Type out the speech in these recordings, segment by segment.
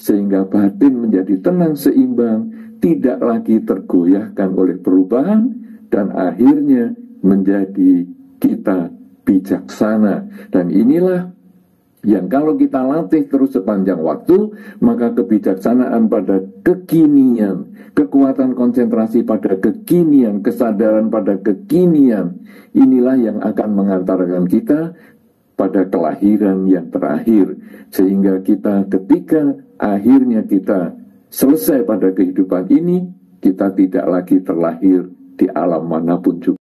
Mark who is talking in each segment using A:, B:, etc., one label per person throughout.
A: sehingga batin menjadi tenang seimbang, tidak lagi tergoyahkan oleh perubahan, dan akhirnya menjadi kita bijaksana. Dan inilah yang kalau kita latih terus sepanjang waktu, maka kebijaksanaan pada kekinian, kekuatan konsentrasi pada kekinian, kesadaran pada kekinian, inilah yang akan mengantarkan kita pada kelahiran yang terakhir. Sehingga kita ketika akhirnya kita selesai pada kehidupan ini, kita tidak lagi terlahir di alam manapun juga.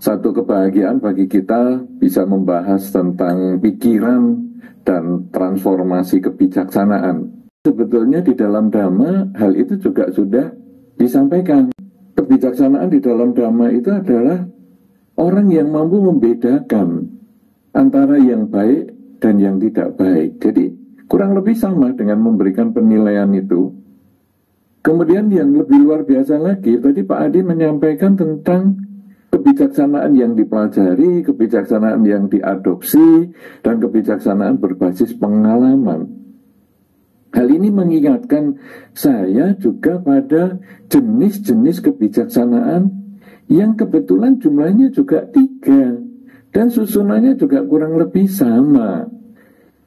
A: Satu kebahagiaan bagi kita bisa membahas tentang pikiran dan transformasi kebijaksanaan. Sebetulnya di dalam Dhamma hal itu juga sudah disampaikan. Kebijaksanaan di dalam Dhamma itu adalah orang yang mampu membedakan antara yang baik dan yang tidak baik. Jadi kurang lebih sama dengan memberikan penilaian itu. Kemudian yang lebih luar biasa lagi, tadi Pak Adi menyampaikan tentang kebijaksanaan yang dipelajari, kebijaksanaan yang diadopsi, dan kebijaksanaan berbasis pengalaman. Hal ini mengingatkan saya juga pada jenis-jenis kebijaksanaan yang kebetulan jumlahnya juga 3, dan susunannya juga kurang lebih sama.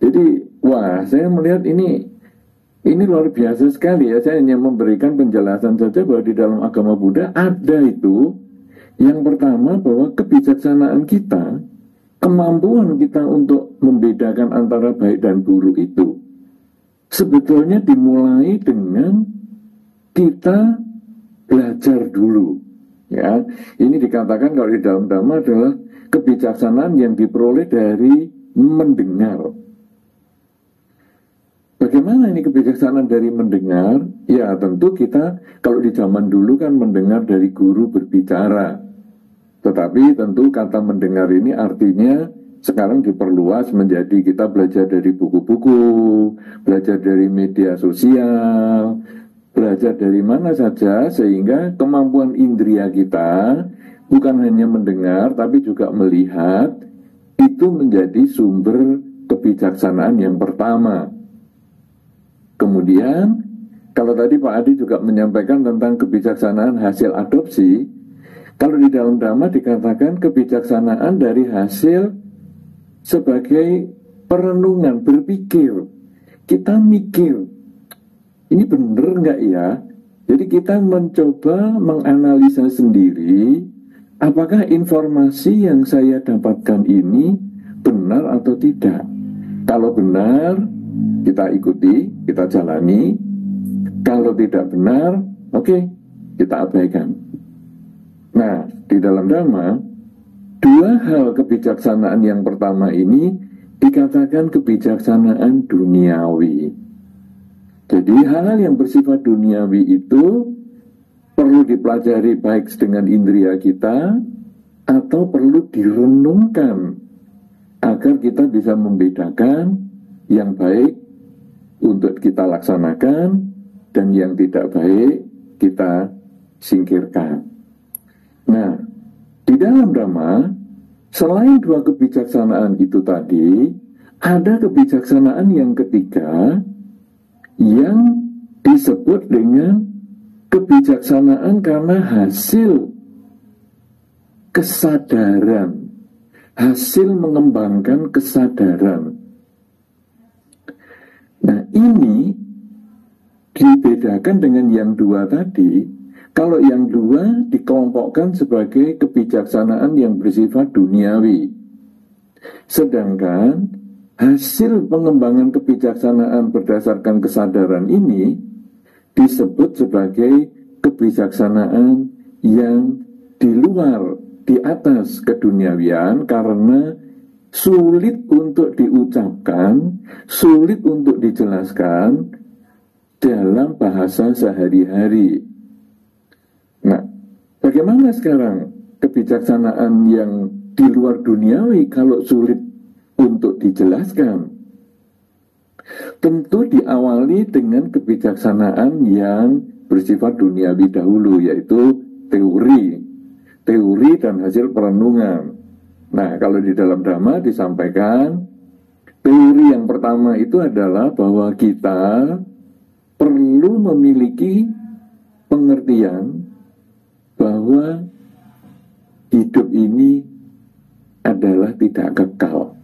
A: Jadi, wah, saya melihat ini luar biasa sekali ya. Saya hanya memberikan penjelasan saja bahwa di dalam agama Buddha ada itu. Yang pertama, bahwa kebijaksanaan kita, kemampuan kita untuk membedakan antara baik dan buruk itu sebetulnya dimulai dengan kita belajar dulu. Ya, ini dikatakan kalau di dalam Dhamma adalah kebijaksanaan yang diperoleh dari mendengar. Bagaimana ini kebijaksanaan dari mendengar? Ya tentu kita kalau di zaman dulu kan mendengar dari guru berbicara. Tetapi tentu kata mendengar ini artinya sekarang diperluas menjadi kita belajar dari buku-buku, belajar dari media sosial, belajar dari mana saja, sehingga kemampuan indria kita bukan hanya mendengar tapi juga melihat, itu menjadi sumber kebijaksanaan yang pertama. Kemudian kalau tadi Pak Adi juga menyampaikan tentang kebijaksanaan hasil adopsi, kalau di dalam Dhamma dikatakan kebijaksanaan dari hasil sebagai perenungan, berpikir. Kita mikir, ini benar nggak ya? Jadi kita mencoba menganalisa sendiri, apakah informasi yang saya dapatkan ini benar atau tidak. Kalau benar, kita ikuti, kita jalani. Kalau tidak benar, oke, kita abaikan. Nah, di dalam Dhamma, 2 hal kebijaksanaan yang pertama ini dikatakan kebijaksanaan duniawi. Jadi hal-hal yang bersifat duniawi itu perlu dipelajari baik dengan indria kita atau perlu direnungkan agar kita bisa membedakan yang baik untuk kita laksanakan dan yang tidak baik kita singkirkan. Nah, di dalam Dhamma, selain 2 kebijaksanaan itu tadi, ada kebijaksanaan yang ketiga yang disebut dengan kebijaksanaan karena hasil kesadaran, hasil mengembangkan kesadaran. Nah, ini dibedakan dengan yang 2 tadi. Kalau yang 2 dikelompokkan sebagai kebijaksanaan yang bersifat duniawi. Sedangkan hasil pengembangan kebijaksanaan berdasarkan kesadaran ini disebut sebagai kebijaksanaan yang di luar, di atas keduniawian, karena sulit untuk diucapkan, sulit untuk dijelaskan dalam bahasa sehari-hari. Nah, bagaimana sekarang kebijaksanaan yang di luar duniawi kalau sulit untuk dijelaskan? Tentu diawali dengan kebijaksanaan yang bersifat duniawi dahulu, yaitu teori dan hasil perenungan. Nah, kalau di dalam Dhamma disampaikan, teori yang pertama itu adalah bahwa kita perlu memiliki pengertian bahwa hidup ini adalah tidak kekal.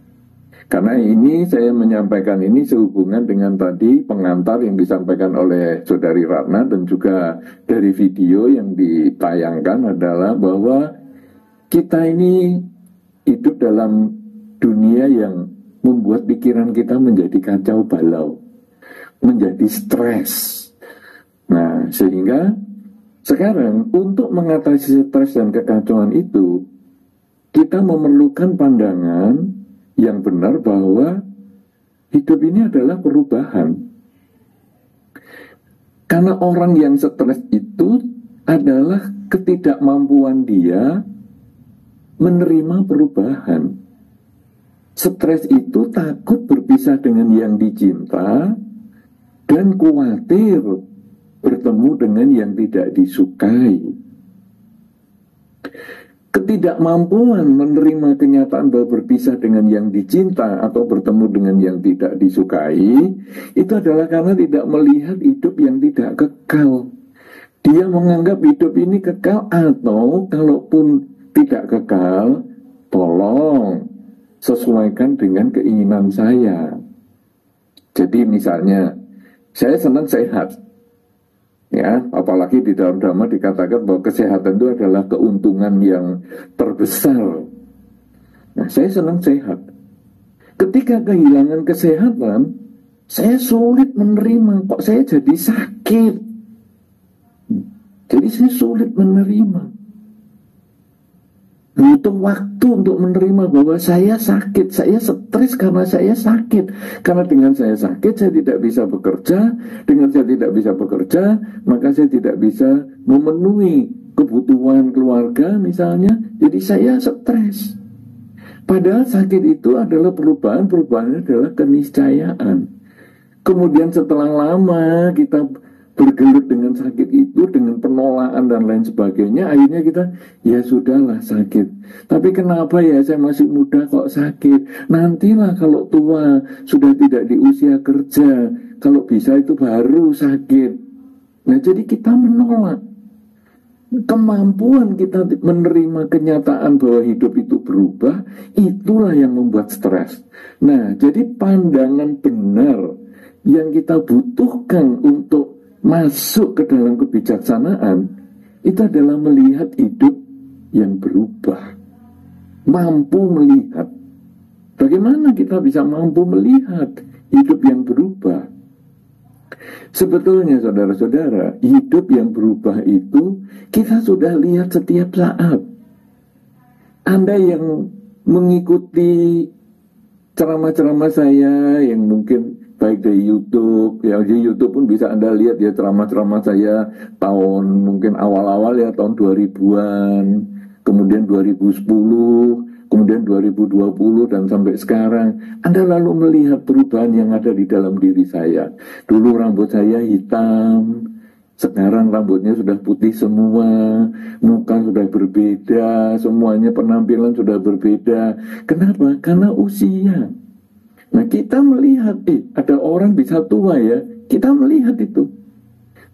A: Karena ini saya menyampaikan ini sehubungan dengan tadi pengantar yang disampaikan oleh Saudari Ratna dan juga dari video yang ditayangkan adalah bahwa kita ini hidup dalam dunia yang membuat pikiran kita menjadi kacau balau, menjadi stres. Nah, sehingga sekarang untuk mengatasi stres dan kekacauan itu, kita memerlukan pandangan yang benar bahwa hidup ini adalah perubahan. Karena orang yang stres itu adalah ketidakmampuan dia menerima perubahan. Stres itu takut berpisah dengan yang dicinta dan khawatir bertemu dengan yang tidak disukai. Ketidakmampuan menerima kenyataan bahwa berpisah dengan yang dicinta atau bertemu dengan yang tidak disukai itu adalah karena tidak melihat hidup yang tidak kekal. Dia menganggap hidup ini kekal, atau kalaupun tidak kekal, tolong sesuaikan dengan keinginan saya. Jadi misalnya, saya senang sehat. Ya, apalagi di dalam Dhamma dikatakan bahwa kesehatan itu adalah keuntungan yang terbesar. Nah, saya senang sehat. Ketika kehilangan kesehatan, saya sulit menerima. Kok saya jadi sakit? Jadi saya sulit menerima. Butuh waktu untuk menerima bahwa saya sakit, saya stres karena saya sakit. Karena dengan saya sakit, saya tidak bisa bekerja. Dengan saya tidak bisa bekerja, maka saya tidak bisa memenuhi kebutuhan keluarga misalnya. Jadi saya stres. Padahal sakit itu adalah perubahan adalah keniscayaan. Kemudian setelah lama kita bergelut dengan sakit itu, dengan penolakan dan lain sebagainya, akhirnya kita, ya sudahlah sakit. Tapi kenapa ya saya masih muda kok sakit? Nantilah kalau tua, sudah tidak di usia kerja, kalau bisa itu baru sakit. Nah, jadi kita menolak. Kemampuan kita menerima kenyataan bahwa hidup itu berubah, itulah yang membuat stres. Nah, jadi pandangan benar yang kita butuhkan untuk masuk ke dalam kebijaksanaan itu adalah melihat hidup yang berubah, mampu melihat. Bagaimana kita bisa mampu melihat hidup yang berubah? Sebetulnya saudara-saudara, hidup yang berubah itu kita sudah lihat setiap saat. Anda yang mengikuti ceramah-ceramah saya yang mungkin baik dari YouTube, ya di YouTube pun bisa Anda lihat ya ceramah-ceramah saya tahun mungkin awal-awal ya tahun 2000-an, kemudian 2010, kemudian 2020 dan sampai sekarang. Anda lalu melihat perubahan yang ada di dalam diri saya. Dulu rambut saya hitam, sekarang rambutnya sudah putih semua, muka sudah berbeda, semuanya penampilan sudah berbeda. Kenapa? Karena usia. Nah, kita melihat, ada orang bisa tua ya, kita melihat itu.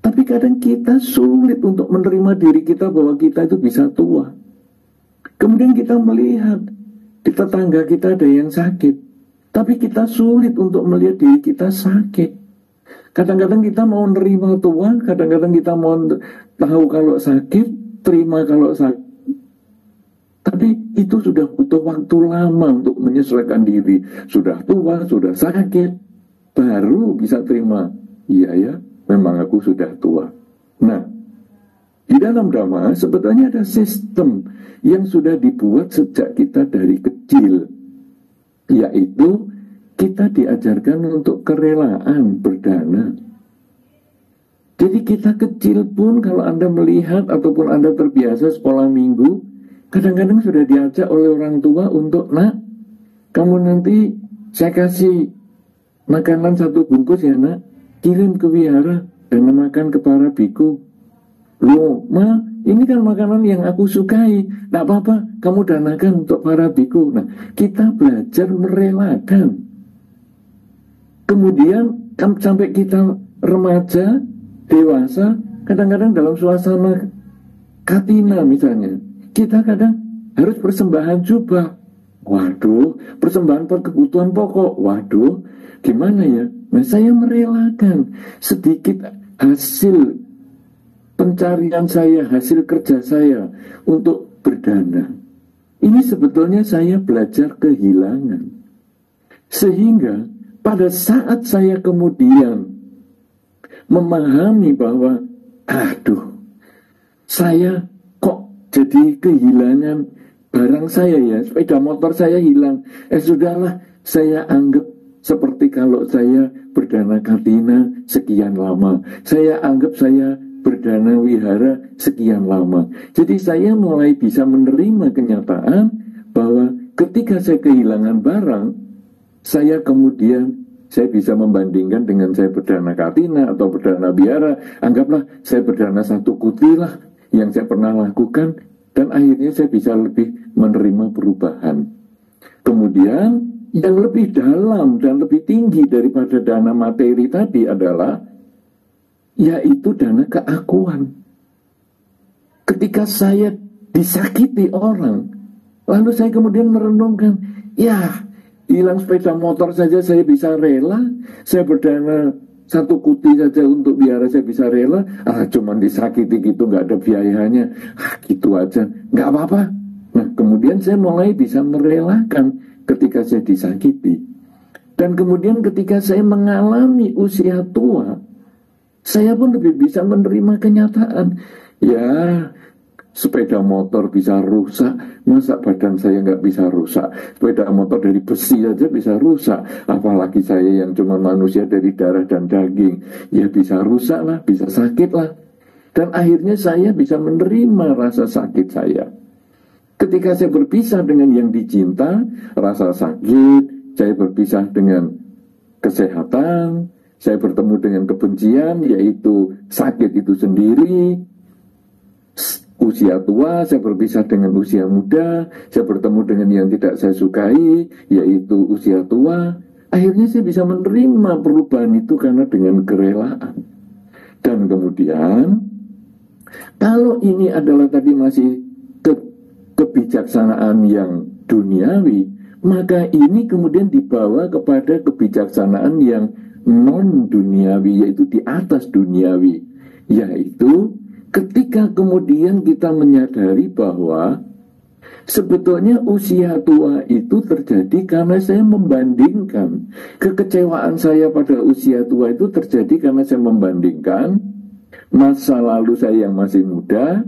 A: Tapi kadang kita sulit untuk menerima diri kita bahwa kita itu bisa tua. Kemudian kita melihat di tetangga kita ada yang sakit, tapi kita sulit untuk melihat diri kita sakit. Kadang-kadang kita mau menerima tua, kadang-kadang kita mau tahu kalau sakit, terima kalau sakit. Tapi itu sudah butuh waktu lama untuk menyesuaikan diri. Sudah tua, sudah sakit, baru bisa terima. Iya ya, memang aku sudah tua. Nah, di dalam Dhamma sebetulnya ada sistem yang sudah dibuat sejak kita dari kecil. Yaitu kita diajarkan untuk kerelaan berdana. Jadi kita kecil pun kalau Anda melihat ataupun Anda terbiasa sekolah minggu, kadang-kadang sudah diajak oleh orang tua untuk, nak, kamu nanti saya kasih makanan 1 bungkus ya nak, kirim ke wihara dan makan ke para biku. Loh, ma, ini kan makanan yang aku sukai, tidak apa-apa, kamu danakan untuk para biku. Nah, kita belajar merelakan. Kemudian sampai kita remaja, dewasa, kadang-kadang dalam suasana katina misalnya, kita kadang harus persembahan jubah. Waduh, persembahan kebutuhan pokok. Waduh, gimana ya? Nah, saya merelakan sedikit hasil pencarian saya, hasil kerja saya untuk berdana. Ini sebetulnya saya belajar kehilangan. Sehingga pada saat saya kemudian memahami bahwa, aduh, saya kok jadi kehilangan barang saya ya, sepeda motor saya hilang. Sudahlah, saya anggap seperti kalau saya berdana katina sekian lama. Saya anggap saya berdana wihara sekian lama. Jadi saya mulai bisa menerima kenyataan bahwa ketika saya kehilangan barang, saya kemudian saya bisa membandingkan dengan saya berdana katina atau berdana biara. Anggaplah saya berdana satu kuti lah yang saya pernah lakukan, dan akhirnya saya bisa lebih menerima perubahan. Kemudian yang lebih dalam dan lebih tinggi daripada dana materi tadi adalah yaitu dana keakuan. Ketika saya disakiti orang, lalu saya kemudian merenungkan, ya, hilang sepeda motor saja saya bisa rela, saya berdana satu kuti saja untuk biara saya bisa rela, cuman disakiti gitu, nggak ada biayanya, gitu aja, nggak apa-apa. Nah, kemudian saya mulai bisa merelakan ketika saya disakiti. Dan kemudian ketika saya mengalami usia tua, saya pun lebih bisa menerima kenyataan. Ya, sepeda motor bisa rusak, masa badan saya nggak bisa rusak? Sepeda motor dari besi aja bisa rusak, apalagi saya yang cuma manusia dari darah dan daging. Ya bisa rusak lah, bisa sakit lah. Dan akhirnya saya bisa menerima rasa sakit saya. Ketika saya berpisah dengan yang dicinta, rasa sakit, saya berpisah dengan kesehatan, saya bertemu dengan kebencian, yaitu sakit itu sendiri. Usia tua, saya berpisah dengan usia muda, saya bertemu dengan yang tidak saya sukai, yaitu usia tua. Akhirnya saya bisa menerima perubahan itu karena dengan kerelaan. Dan kemudian, kalau ini adalah tadi masih kebijaksanaan yang duniawi, maka ini kemudian dibawa kepada kebijaksanaan yang non-duniawi, yaitu di atas duniawi, yaitu ketika kemudian kita menyadari bahwa sebetulnya usia tua itu terjadi karena saya membandingkan. Kekecewaan saya pada usia tua itu terjadi karena saya membandingkan masa lalu saya yang masih muda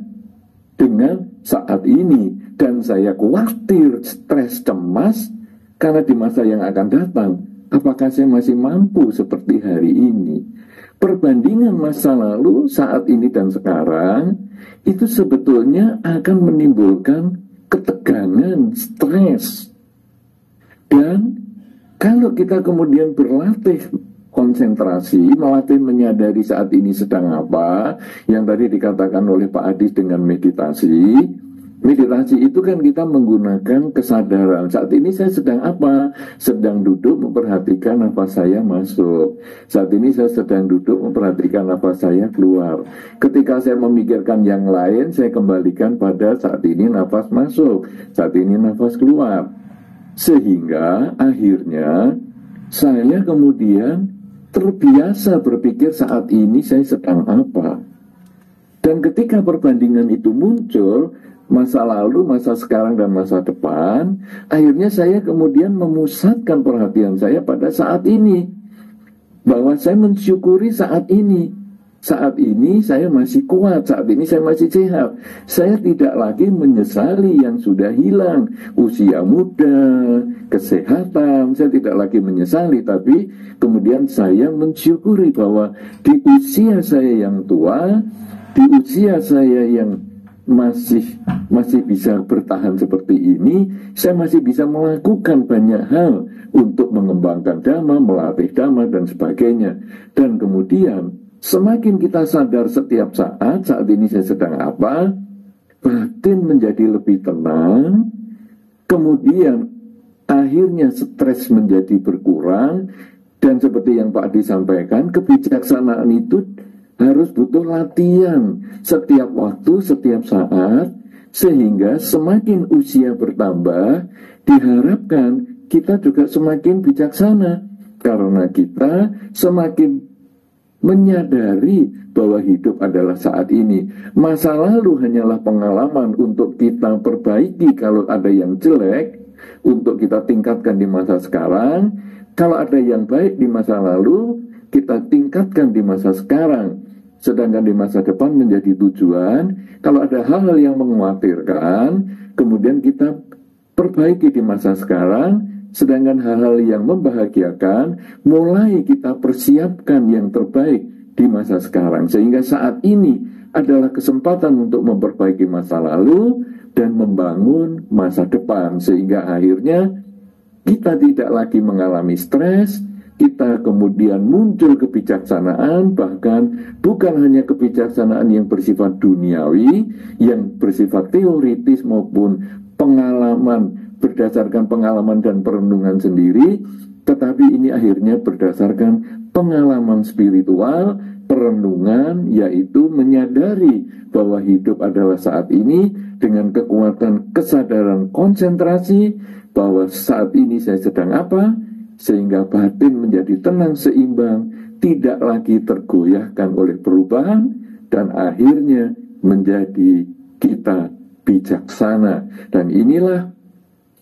A: dengan saat ini. Dan saya khawatir, stres, cemas karena di masa yang akan datang, apakah saya masih mampu seperti hari ini? Perbandingan masa lalu, saat ini dan sekarang itu sebetulnya akan menimbulkan ketegangan, stres. Dan kalau kita kemudian berlatih konsentrasi, melatih menyadari saat ini sedang apa, yang tadi dikatakan oleh Pak Adis dengan meditasi. Meditasi itu kan kita menggunakan kesadaran. Saat ini saya sedang apa? Sedang duduk memperhatikan nafas saya masuk. Saat ini saya sedang duduk memperhatikan nafas saya keluar. Ketika saya memikirkan yang lain, saya kembalikan pada saat ini nafas masuk, saat ini nafas keluar. Sehingga akhirnya saya kemudian terbiasa berpikir saat ini saya sedang apa. Dan ketika perbandingan itu muncul, masa lalu, masa sekarang, dan masa depan, akhirnya saya kemudian memusatkan perhatian saya pada saat ini. Bahwa saya mensyukuri saat ini. Saat ini saya masih kuat, saat ini saya masih sehat. Saya tidak lagi menyesali yang sudah hilang. Usia muda, kesehatan, saya tidak lagi menyesali. Tapi kemudian saya mensyukuri bahwa di usia saya yang tua, di usia saya yang masih bisa bertahan seperti ini, saya masih bisa melakukan banyak hal untuk mengembangkan dhamma, melatih dhamma, dan sebagainya. Dan kemudian semakin kita sadar setiap saat ini saya sedang apa, batin menjadi lebih tenang, kemudian akhirnya stres menjadi berkurang, dan seperti yang Pak Adi sampaikan, kebijaksanaan itu harus butuh latihan setiap waktu, setiap saat, sehingga semakin usia bertambah, diharapkan kita juga semakin bijaksana, karena kita semakin menyadari bahwa hidup adalah saat ini. Masa lalu hanyalah pengalaman untuk kita perbaiki kalau ada yang jelek, untuk kita tingkatkan di masa sekarang. Kalau ada yang baik di masa lalu, kita tingkatkan di masa sekarang. Sedangkan di masa depan menjadi tujuan. Kalau ada hal-hal yang mengkhawatirkan, kemudian kita perbaiki di masa sekarang. Sedangkan hal-hal yang membahagiakan, mulai kita persiapkan yang terbaik di masa sekarang. Sehingga saat ini adalah kesempatan untuk memperbaiki masa lalu dan membangun masa depan. Sehingga akhirnya kita tidak lagi mengalami stres, kita kemudian muncul kebijaksanaan, bahkan bukan hanya kebijaksanaan yang bersifat duniawi, yang bersifat teoritis maupun pengalaman, berdasarkan pengalaman dan perenungan sendiri, tetapi ini akhirnya berdasarkan pengalaman spiritual, perenungan, yaitu menyadari bahwa hidup adalah saat ini dengan kekuatan kesadaran konsentrasi, bahwa saat ini saya sedang apa, sehingga batin menjadi tenang seimbang, tidak lagi tergoyahkan oleh perubahan, dan akhirnya menjadi kita bijaksana. Dan inilah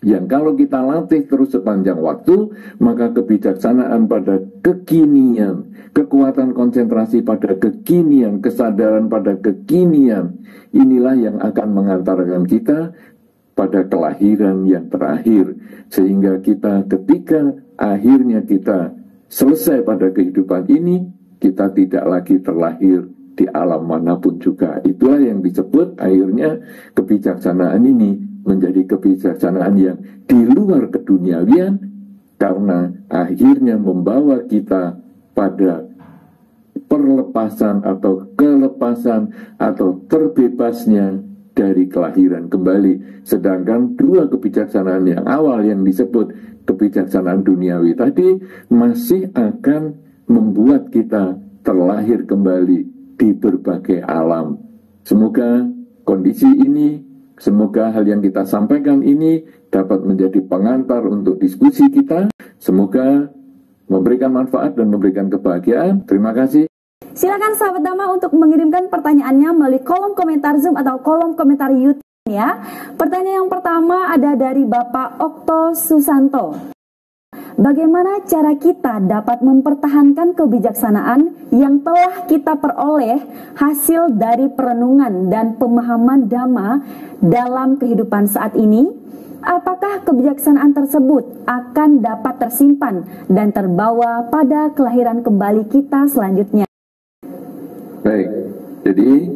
A: yang kalau kita latih terus sepanjang waktu, maka kebijaksanaan pada kekinian, kekuatan konsentrasi pada kekinian, kesadaran pada kekinian, inilah yang akan mengantarkan kita pada kelahiran yang terakhir. Sehingga kita ketika akhirnya kita selesai pada kehidupan ini, kita tidak lagi terlahir di alam manapun juga. Itulah yang disebut akhirnya kebijaksanaan ini menjadi kebijaksanaan yang di luar keduniawian, karena akhirnya membawa kita pada perlepasan atau kelepasan atau terbebasnya dari kelahiran kembali. Sedangkan dua kebijaksanaan yang awal yang disebut kebijaksanaan duniawi tadi masih akan membuat kita terlahir kembali di berbagai alam. Semoga kondisi ini, semoga hal yang kita sampaikan ini dapat menjadi pengantar untuk diskusi kita. Semoga memberikan manfaat dan memberikan kebahagiaan. Terima kasih.
B: Silakan sahabat Dhamma untuk mengirimkan pertanyaannya melalui kolom komentar Zoom atau kolom komentar YouTube ya. Pertanyaan yang pertama ada dari Bapak Okto Susanto. Bagaimana cara kita dapat mempertahankan kebijaksanaan yang telah kita peroleh hasil dari perenungan dan pemahaman Dhamma dalam kehidupan saat ini? Apakah kebijaksanaan tersebut akan dapat tersimpan dan terbawa pada kelahiran kembali kita selanjutnya?
A: Baik, jadi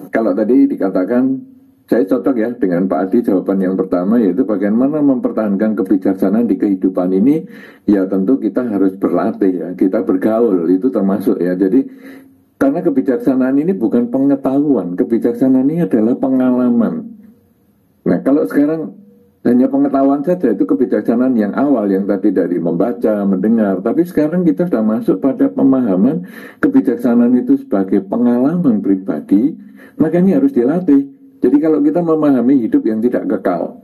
A: kalau tadi dikatakan, saya cocok ya dengan Pak Adi jawaban yang pertama, yaitu bagaimana mempertahankan kebijaksanaan di kehidupan ini. Ya tentu kita harus berlatih ya, kita bergaul, itu termasuk ya. Jadi karena kebijaksanaan ini bukan pengetahuan, kebijaksanaan ini adalah pengalaman. Nah kalau sekarang hanya pengetahuan saja, itu kebijaksanaan yang awal, yang tadi dari membaca, mendengar. Tapi sekarang kita sudah masuk pada pemahaman kebijaksanaan itu sebagai pengalaman pribadi, maka ini harus dilatih. Jadi kalau kita memahami hidup yang tidak kekal,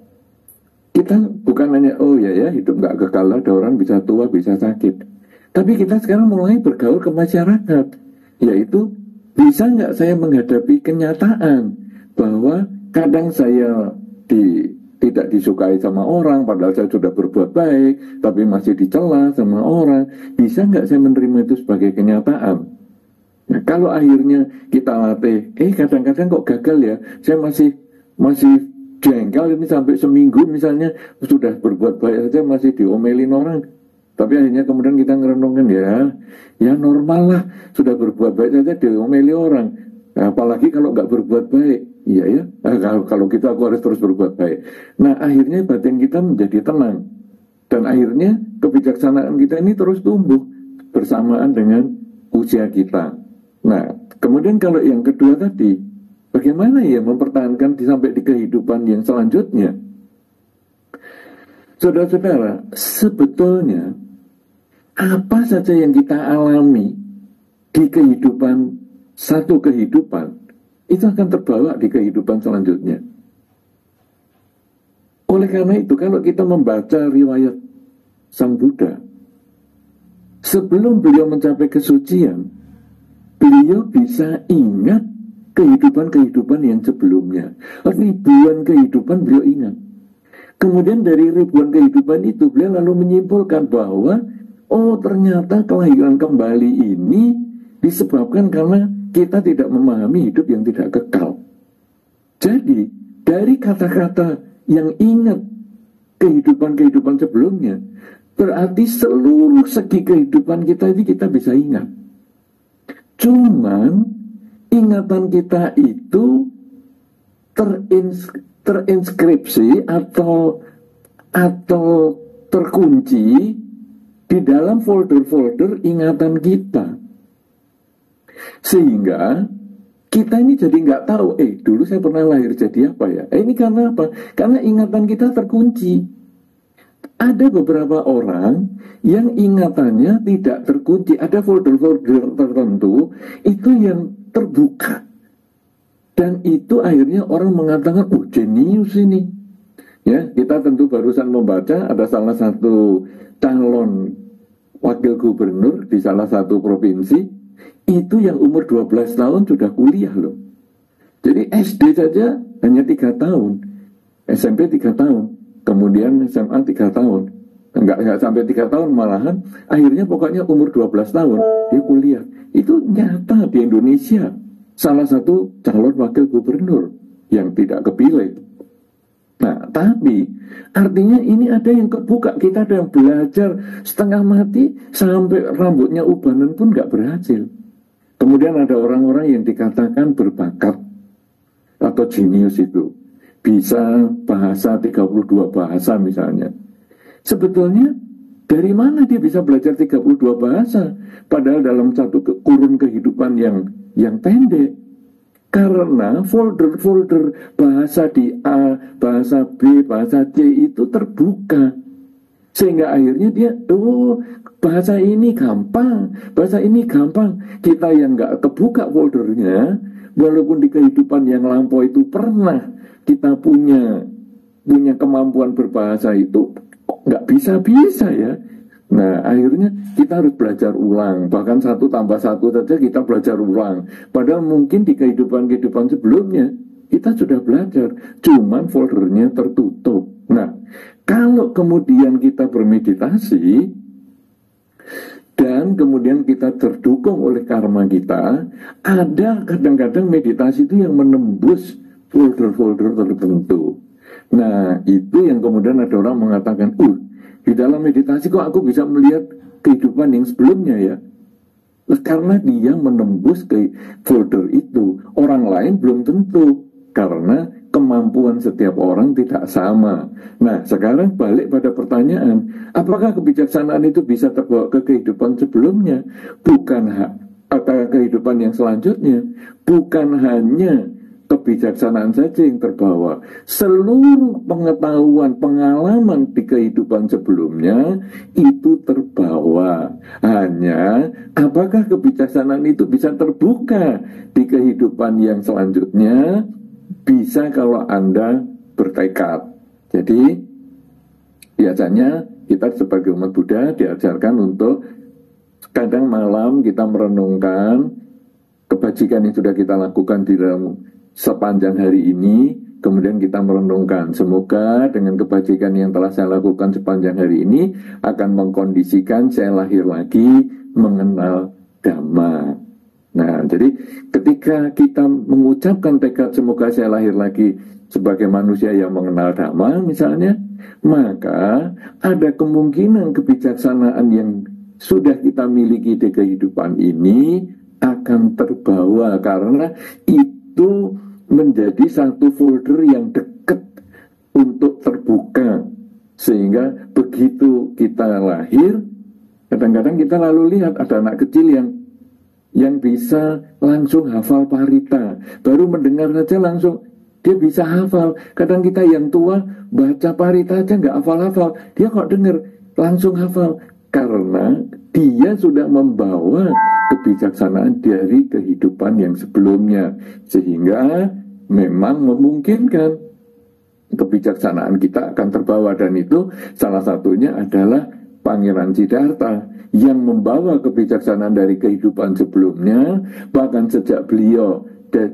A: kita bukan hanya, oh ya hidup nggak kekal, ada orang bisa tua, bisa sakit. Tapi kita sekarang mulai bergaul ke masyarakat, yaitu bisa nggak saya menghadapi kenyataan bahwa kadang saya tidak disukai sama orang, padahal saya sudah berbuat baik, tapi masih dicela sama orang. Bisa nggak saya menerima itu sebagai kenyataan? Nah, kalau akhirnya kita latih, kadang-kadang kok gagal ya, saya masih jengkel ini sampai seminggu misalnya, sudah berbuat baik saja masih diomelin orang. Tapi akhirnya kemudian kita ngerenungkan, ya normal lah, sudah berbuat baik saja diomeli orang. Nah, apalagi kalau nggak berbuat baik. Iya ya, kalau gitu aku harus terus berbuat baik. Nah akhirnya batin kita menjadi tenang. Dan akhirnya kebijaksanaan kita ini terus tumbuh bersamaan dengan usia kita. Nah kemudian kalau yang kedua tadi, Bagaimana ya mempertahankan sampai di kehidupan yang selanjutnya? Saudara-saudara, sebetulnya apa saja yang kita alami di kehidupan, satu kehidupan, itu akan terbawa di kehidupan selanjutnya. Oleh karena itu, kalau kita membaca riwayat Sang Buddha, sebelum beliau mencapai kesucian, beliau bisa ingat kehidupan-kehidupan yang sebelumnya. Ribuan kehidupan beliau ingat. Kemudian dari ribuan kehidupan itu, beliau lalu menyimpulkan bahwa oh, ternyata kelahiran kembali ini disebabkan karena kita tidak memahami hidup yang tidak kekal. Jadi, dari kata-kata yang ingat kehidupan-kehidupan sebelumnya, berarti seluruh segi kehidupan kita ini kita bisa ingat. Cuman, ingatan kita itu terinskripsi atau terkunci di dalam folder-folder ingatan kita, sehingga kita ini jadi nggak tahu, dulu saya pernah lahir jadi apa ya? Ini karena apa? Karena ingatan kita terkunci. Ada beberapa orang yang ingatannya tidak terkunci, ada folder-folder tertentu itu yang terbuka, dan itu akhirnya orang mengatakan, oh jenius ini. Ya, kita tentu barusan membaca ada salah satu calon wakil gubernur di salah satu provinsi itu yang umur 12 tahun sudah kuliah loh. Jadi SD saja hanya 3 tahun, SMP 3 tahun, kemudian SMA 3 tahun, enggak sampai 3 tahun malahan, akhirnya pokoknya umur 12 tahun dia kuliah. Itu nyata di Indonesia, salah satu calon wakil gubernur yang tidak kepilih. Nah, tapi artinya ini ada yang kebuka, kita ada yang belajar setengah mati sampai rambutnya ubanan pun nggak berhasil. Kemudian ada orang-orang yang dikatakan berbakat atau jenius itu, bisa bahasa 32 bahasa misalnya. Sebetulnya dari mana dia bisa belajar 32 bahasa padahal dalam satu kurun kehidupan yang pendek? Karena folder-folder bahasa di A, bahasa B, bahasa C itu terbuka. Sehingga akhirnya dia, oh bahasa ini gampang, bahasa ini gampang. Kita yang nggak kebuka foldernya, walaupun di kehidupan yang lampau itu pernah kita punya kemampuan berbahasa itu, nggak bisa-bisa ya. Nah, akhirnya kita harus belajar ulang. Bahkan 1 tambah 1 saja kita belajar ulang. Padahal mungkin di kehidupan-kehidupan sebelumnya kita sudah belajar, cuman foldernya tertutup. Nah, kalau kemudian kita bermeditasi dan kemudian kita terdukung oleh karma kita, ada kadang-kadang meditasi itu yang menembus folder-folder tertentu. Nah, itu yang kemudian ada orang mengatakan, di dalam meditasi kok aku bisa melihat kehidupan yang sebelumnya ya? Karena dia menembus ke folder itu. Orang lain belum tentu, karena kemampuan setiap orang tidak sama. Nah, sekarang balik pada pertanyaan, apakah kebijaksanaan itu bisa terbawa ke kehidupan sebelumnya? Atau kehidupan yang selanjutnya? Bukan hanya kebijaksanaan saja yang terbawa, seluruh pengetahuan, pengalaman di kehidupan sebelumnya itu terbawa. Hanya apakah kebijaksanaan itu bisa terbuka di kehidupan yang selanjutnya? Bisa kalau Anda bertekad. Jadi biasanya kita sebagai umat Buddha diajarkan untuk kadang malam kita merenungkan kebajikan yang sudah kita lakukan di dalam sepanjang hari ini, kemudian kita merenungkan, semoga dengan kebajikan yang telah saya lakukan sepanjang hari ini akan mengkondisikan saya lahir lagi mengenal Dhamma. Nah, jadi ketika kita mengucapkan tekad semoga saya lahir lagi sebagai manusia yang mengenal Dhamma misalnya, maka ada kemungkinan kebijaksanaan yang sudah kita miliki di kehidupan ini akan terbawa, karena itu menjadi satu folder yang dekat untuk terbuka. Sehingga begitu kita lahir, kadang-kadang kita lalu lihat ada anak kecil yang bisa langsung hafal parita. Baru mendengar saja langsung dia bisa hafal. Kadang kita yang tua baca parita aja nggak hafal-hafal, dia kok denger langsung hafal. Karena dia sudah membawa kebijaksanaan dari kehidupan yang sebelumnya. Sehingga memang memungkinkan kebijaksanaan kita akan terbawa. Dan itu salah satunya adalah Pangeran Siddhartha yang membawa kebijaksanaan dari kehidupan sebelumnya, bahkan sejak beliau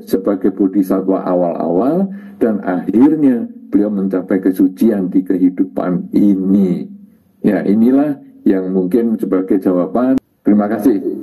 A: sebagai bodhisatwa awal-awal, dan akhirnya beliau mencapai kesucian di kehidupan ini. Ya, inilah yang mungkin sebagai jawaban. Terima kasih.